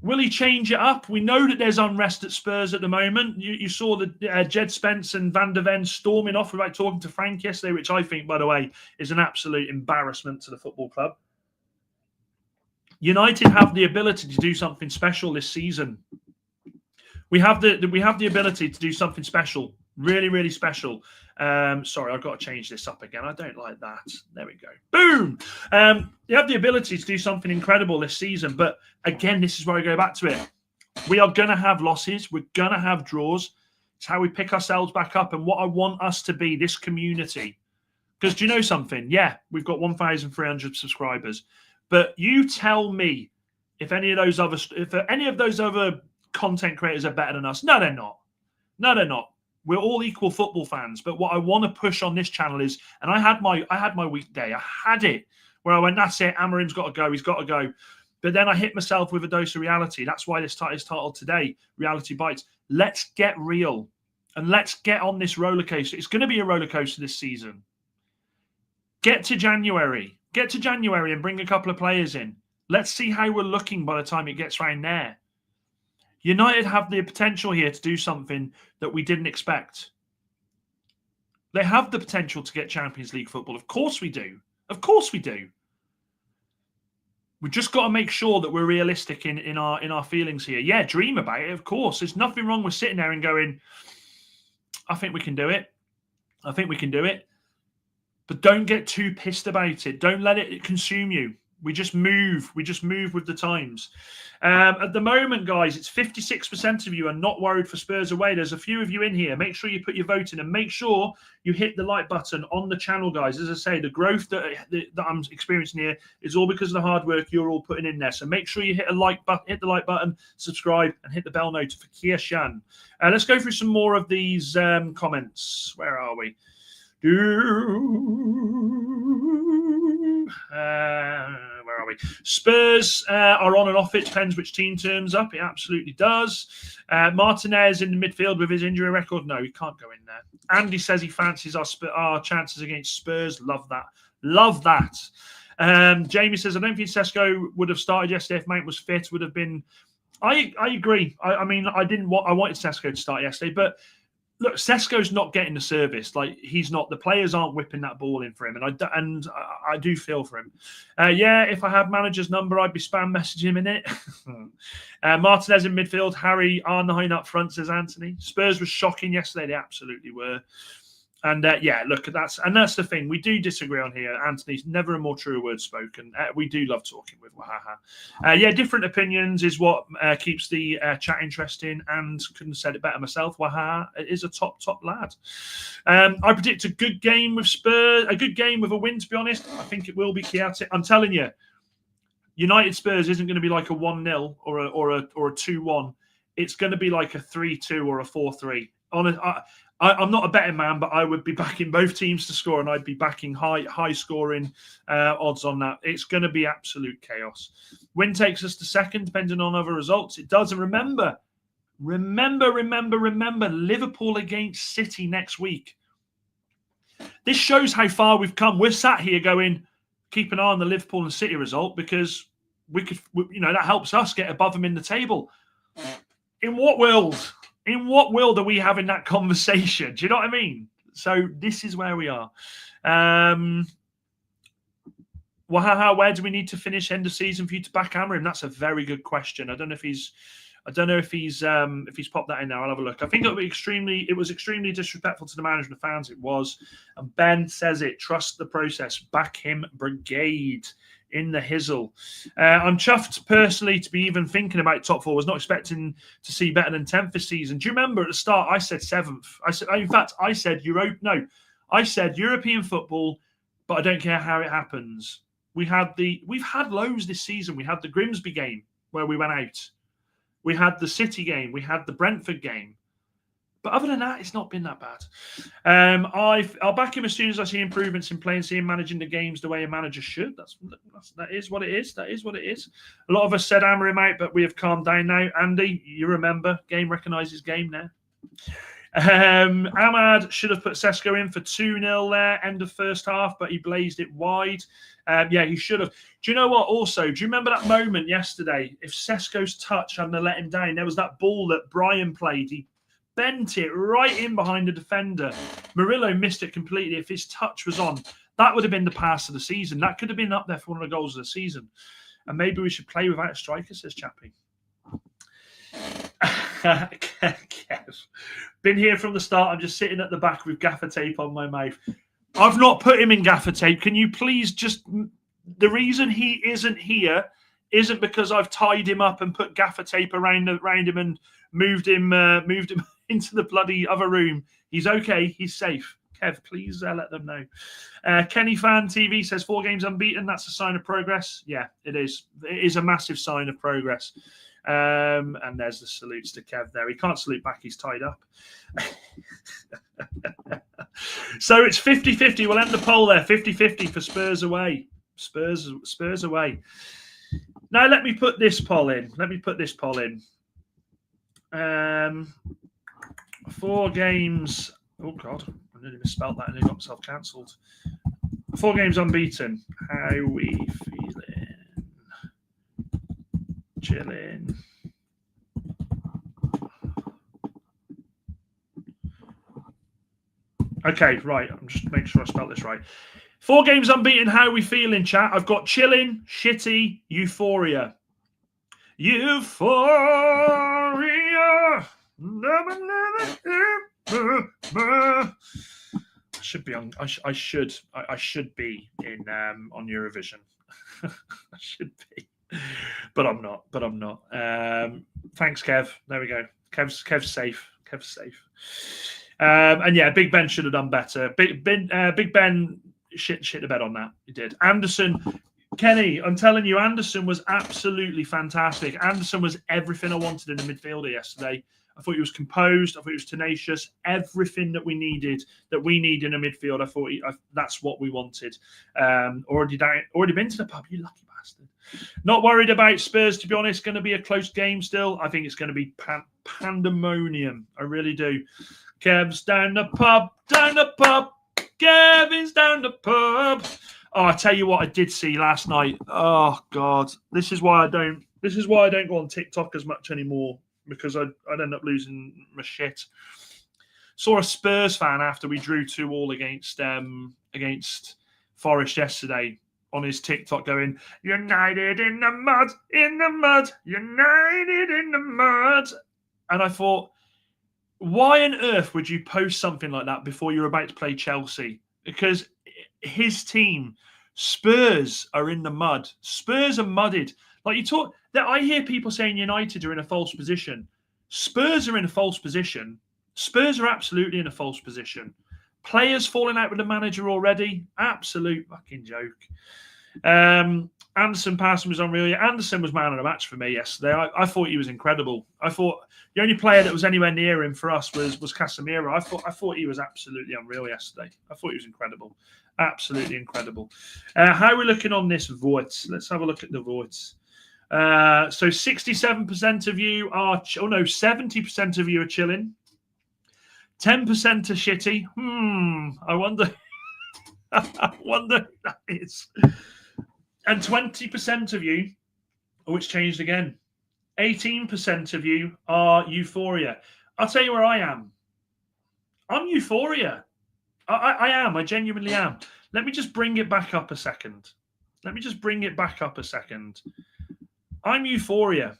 Will he change it up? We know that there's unrest at Spurs at the moment. You saw the Jed Spence and Van der Ven storming off without talking to Frank yesterday, which I think, by the way, is an absolute embarrassment to the football club. United have the ability to do something special this season. We have the ability to do something special, really special. Sorry, I've got to change this up again. I don't like that. There we go. Boom. You have the ability to do something incredible this season, but again, this is where I go back to it. We are going to have losses. We're going to have draws. It's how we pick ourselves back up, and what I want us to be, this community. Because do you know something? Yeah, we've got 1,300 subscribers, but you tell me if any of those other content creators are better than us. No, they're not. No, they're not. We're all equal football fans. But what I want to push on this channel is, and I had my weekday. I had it where I went, that's it. Amorim's got to go. He's got to go. But then I hit myself with a dose of reality. That's why this is titled today, Reality Bites. Let's get real and let's get on this roller coaster. It's going to be a roller coaster this season. Get to January and bring a couple of players in. Let's see how we're looking by the time it gets round there. United have the potential here to do something that we didn't expect. They have the potential to get Champions League football. Of course we do. Of course we do. We've just got to make sure that we're realistic in our feelings here. Yeah, dream about it, of course. There's nothing wrong with sitting there and going, I think we can do it. I think we can do it. But don't get too pissed about it. Don't let it consume you. We just move. We just move with the times. At the moment, guys, it's 56% of you are not worried for Spurs away. There's a few of you in here. Make sure you put your vote in and make sure you hit the like button on the channel, guys. As I say, the growth that I'm experiencing here is all because of the hard work you're all putting in there. So make sure you hit the like button, subscribe, and hit the bell notification. Let's go through some more of these comments. Where are we? Where are we? Spurs are on and off it. Depends which team turns up. It absolutely does. Martinez in the midfield with his injury record. No, he can't go in there. Andy says he fancies our chances against Spurs. Love that. Love that. Jamie says, I don't think Sesko would have started yesterday if Mount was fit. Would have been. I agree. I mean, I wanted Sesko to start yesterday, but look, Sesko's not getting the service. Like, he's not. The players aren't whipping that ball in for him, and I do feel for him. Yeah, if I had manager's number, I'd be spam messaging him in it. Martinez in midfield, Harry R9 up front, says Anthony. Spurs was shocking yesterday. They absolutely were. And yeah, look, that's the thing. We do disagree on here. Anthony's never a more true word spoken. We do love talking with Wahaha. Yeah, different opinions is what keeps the chat interesting, and couldn't have said it better myself. Wahaha is a top lad. I predict a good game with Spurs, a good game with a win, to be honest. I think it will be chaotic. I'm telling you, United Spurs isn't going to be like a 1-0 or a 2-1. It's going to be like a 3-2 or a 4-3. I'm not a betting man, but I would be backing both teams to score, and I'd be backing high scoring odds on that. It's going to be absolute chaos. Win takes us to second, depending on other results. It does. And remember, Liverpool against City next week. This shows how far we've come. We're sat here going, keep an eye on the Liverpool and City result, because that helps us get above them in the table. In what world? In what world are we having that conversation? Do you know what I mean? So this is where we are. Wahaha, where do we need to finish end of season for you to back Amorim? That's a very good question. I don't know if he's popped that in there. I'll have a look. I think it was extremely disrespectful to the management fans. It was. And Ben says it. Trust the process. Back him, brigade. In the hizzle. I'm chuffed personally to be even thinking about top four. I was not expecting to see better than 10th this season. Do you remember at the start I said 7th? I said European football, but I don't care how it happens. We've had lows this season. We had the Grimsby game where we went out. We had the City game. We had the Brentford game. But other than that, it's not been that bad. I'll back him as soon as I see improvements in play and see him managing the games the way a manager should. That is what it is. That is what it is. A lot of us said Amorim out, but we have calmed down now. Andy, you remember, game recognises game now. Ahmad should have put Sesko in for 2-0 there, end of first half, but he blazed it wide. Yeah, he should have. Do you know what? Also, do you remember that moment yesterday? If Sesko's touch hadn't let him down, there was that ball that Brian played. He bent it right in behind the defender. Murillo missed it completely. If his touch was on, that would have been the pass of the season. That could have been up there for one of the goals of the season. And maybe we should play without a striker, says Chappie. Kev, been here from the start. I'm just sitting at the back with gaffer tape on my mouth. I've not put him in gaffer tape. Can you please just... The reason he isn't here isn't because I've tied him up and put gaffer tape around him and moved him into the bloody other room. He's okay. He's safe. Kev, please let them know. Kenny Fan TV says 4 games unbeaten. That's a sign of progress. Yeah, it is. It is a massive sign of progress. And there's the salutes to Kev there. He can't salute back. He's tied up. So it's 50-50. We'll end the poll there. 50-50 for Spurs away. Spurs away. Now let me put this poll in. 4 games. Oh God, I nearly misspelled that and it got myself cancelled. 4 games unbeaten. How we feeling? Chilling. Okay, right. I'm just making sure I spelled this right. 4 games unbeaten. How we feeling, chat? I've got chilling, shitty, euphoria. Euphoria. I should be on. I should be in on Eurovision. I should be, but I'm not. Thanks, Kev. There we go. Kev's safe. And yeah, Big Ben should have done better. Big Ben shit the bed on that. He did. Anderson, Kenny, I'm telling you, Anderson was absolutely fantastic. Anderson was everything I wanted in a midfielder yesterday. I thought he was composed. I thought he was tenacious. Everything that we need in a midfield. I thought that's what we wanted. Already been to the pub, you lucky bastard. Not worried about Spurs, to be honest. Going to be a close game still. I think it's going to be pandemonium. I really do. Kev's down the pub. Kevin's down the pub. Oh, I tell you what, I did see last night. Oh God, this is why I don't go on TikTok as much anymore, because I'd end up losing my shit. Saw a Spurs fan after we drew 2-2 against Forest yesterday on his TikTok going, "United in the mud, united in the mud." And I thought, why on earth would you post something like that before you're about to play Chelsea? Because his team, Spurs, are in the mud. Spurs are mudded. Like you talk that, I hear people saying United are in a false position. Spurs are in a false position. Spurs are absolutely in a false position. Players falling out with the manager already. Absolute fucking joke. Anderson passing was unreal. Anderson was man of the match for me yesterday. I thought he was incredible. I thought the only player that was anywhere near him for us was Casemiro. I thought he was absolutely unreal yesterday. I thought he was incredible. Absolutely incredible. How are we looking on this vote? Let's have a look at the votes. So 67% of you are... 70% of you are chilling. 10% are shitty. I wonder... I wonder who that is. And 20% of you, which changed again, 18% of you are euphoria. I'll tell you where I am. I'm euphoria. I am. I genuinely am. Let me just bring it back up a second. I'm euphoria.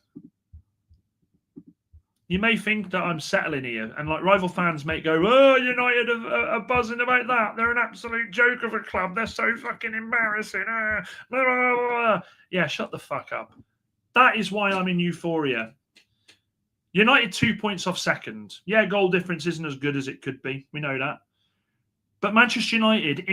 You may think that I'm settling here, and like rival fans may go, "Oh, United are buzzing about that. They're an absolute joke of a club. They're so fucking embarrassing." Blah, blah, blah, blah. Yeah, shut the fuck up. That is why I'm in euphoria. United 2 points off second. Yeah, goal difference isn't as good as it could be. We know that. But Manchester United,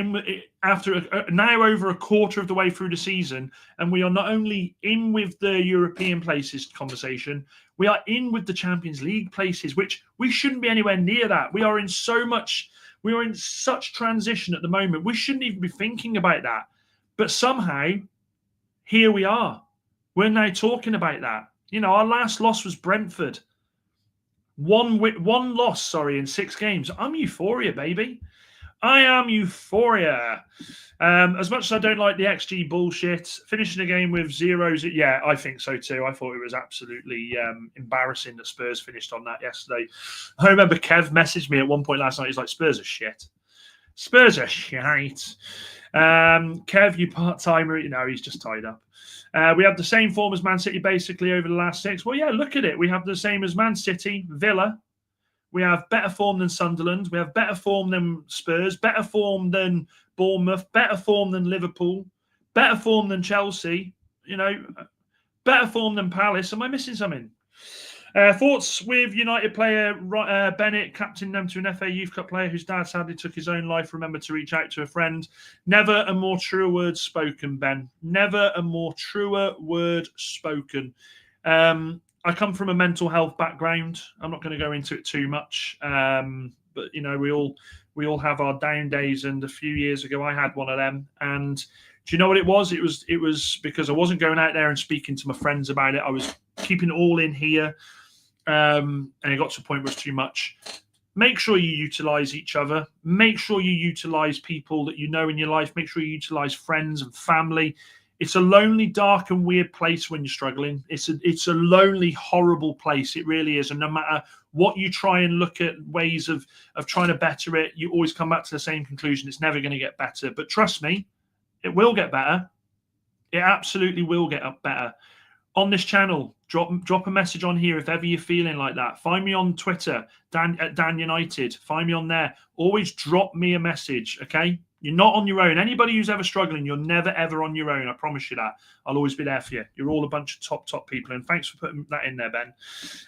after now over a quarter of the way through the season, and we are not only in with the European places conversation, we are in with the Champions League places, which we shouldn't be anywhere near that. We are in such transition at the moment. We shouldn't even be thinking about that. But somehow, here we are. We're now talking about that. You know, our last loss was Brentford. One loss, in 6 games. I'm euphoria, baby. I am euphoria. As much as I don't like the XG bullshit, finishing a game with zeros, yeah, I think so too. I thought it was absolutely embarrassing that Spurs finished on that yesterday. I remember Kev messaged me at one point last night. He's like, Spurs are shit. Spurs are shite. Kev, you part-timer, you know, he's just tied up. We have the same form as Man City basically over the last 6. Well, yeah, look at it. We have the same as Man City, Villa. We have better form than Sunderland. We have better form than Spurs, better form than Bournemouth, better form than Liverpool, better form than Chelsea, you know, better form than Palace. Am I missing something? Thoughts with United player Bennett, captain them to an FA Youth Cup player whose dad sadly took his own life. Remember to reach out to a friend. Never a more truer word spoken, Ben. Never a more truer word spoken. I come from a mental health background. I'm not going to go into it too much, but you know, we all have our down days. And a few years ago, I had one of them. And do you know what it was? It was because I wasn't going out there and speaking to my friends about it. I was keeping it all in here, and it got to a point where it was too much. Make sure you utilize each other. Make sure you utilize people that you know in your life. Make sure you utilize friends and family. It's a lonely, dark, and weird place when you're struggling. It's a lonely, horrible place. It really is. And no matter what you try and look at ways of trying to better it, you always come back to the same conclusion. It's never going to get better. But trust me, it will get better. It absolutely will get better. On this channel, drop a message on here if ever you're feeling like that. Find me on Twitter, at Dan United. Find me on there. Always drop me a message, okay? You're not on your own. Anybody who's ever struggling, you're never, ever on your own. I promise you that. I'll always be there for you. You're all a bunch of top people. And thanks for putting that in there, Ben.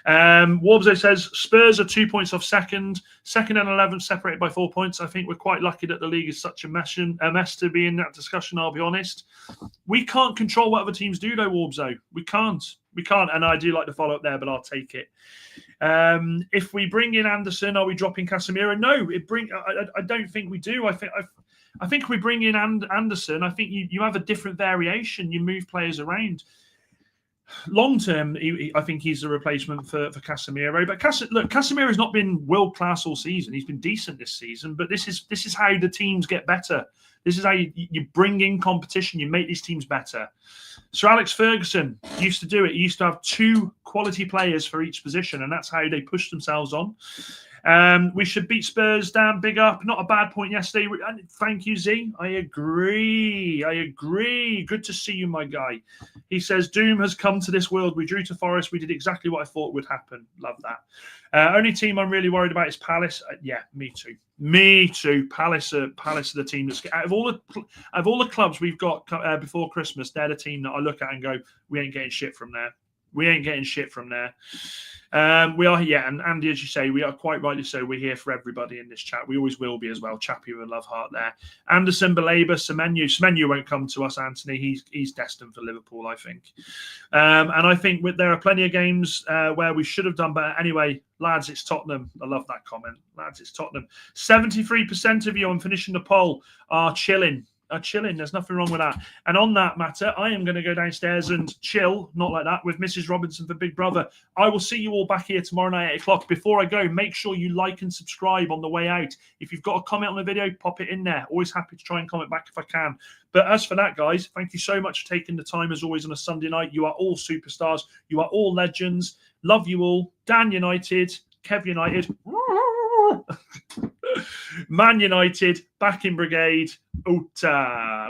Warbzo says, Spurs are 2 points off second. Second and 11th separated by 4 points. I think we're quite lucky that the league is such a mess to be in that discussion, I'll be honest. We can't control what other teams do, though, Warbzo. We can't. And I do like to follow up there, but I'll take it. If we bring in Anderson, are we dropping Casemiro? No, I don't think we do. I think we bring in Anderson. I think you have a different variation. You move players around. Long term, I think he's a replacement for Casemiro. But Casemiro has not been world class all season. He's been decent this season. But this is how the teams get better. This is how you bring in competition. You make these teams better. Sir Alex Ferguson used to do it. He used to have 2 quality players for each position, and that's how they pushed themselves on. We should beat Spurs. Damn, big up. Not a bad point yesterday. Thank you, Z. I agree. Good to see you, my guy. He says, Doom has come to this world. We drew to Forest. We did exactly what I thought would happen. Love that. Only team I'm really worried about is Palace. Yeah, me too. Palace are the team that's out of all the clubs we've got before Christmas. They're the team that I look at and go, we ain't getting shit from there. We are, yeah, and Andy, as you say, we are quite rightly so. We're here for everybody in this chat. We always will be as well. Chappy with a love heart there. Anderson, Belabor, Semenyo won't come to us, Anthony. He's destined for Liverpool, I think. And I think there are plenty of games where we should have done better. Anyway, lads, it's Tottenham. I love that comment. Lads, it's Tottenham. 73% of you on finishing the poll are chilling. There's nothing wrong with that. And on that matter, I am going to go downstairs and chill, not like that, with Mrs. Robinson for Big Brother. I will see you all back here tomorrow night at 8 o'clock. Before I go, make sure you like and subscribe on the way out. If you've got a comment on the video, pop it in there. Always happy to try and comment back if I can. But as for that, guys, thank you so much for taking the time, as always, on a Sunday night. You are all superstars. You are all legends. Love you all. Dan United, Kev United. Man United, back in brigade. Uta.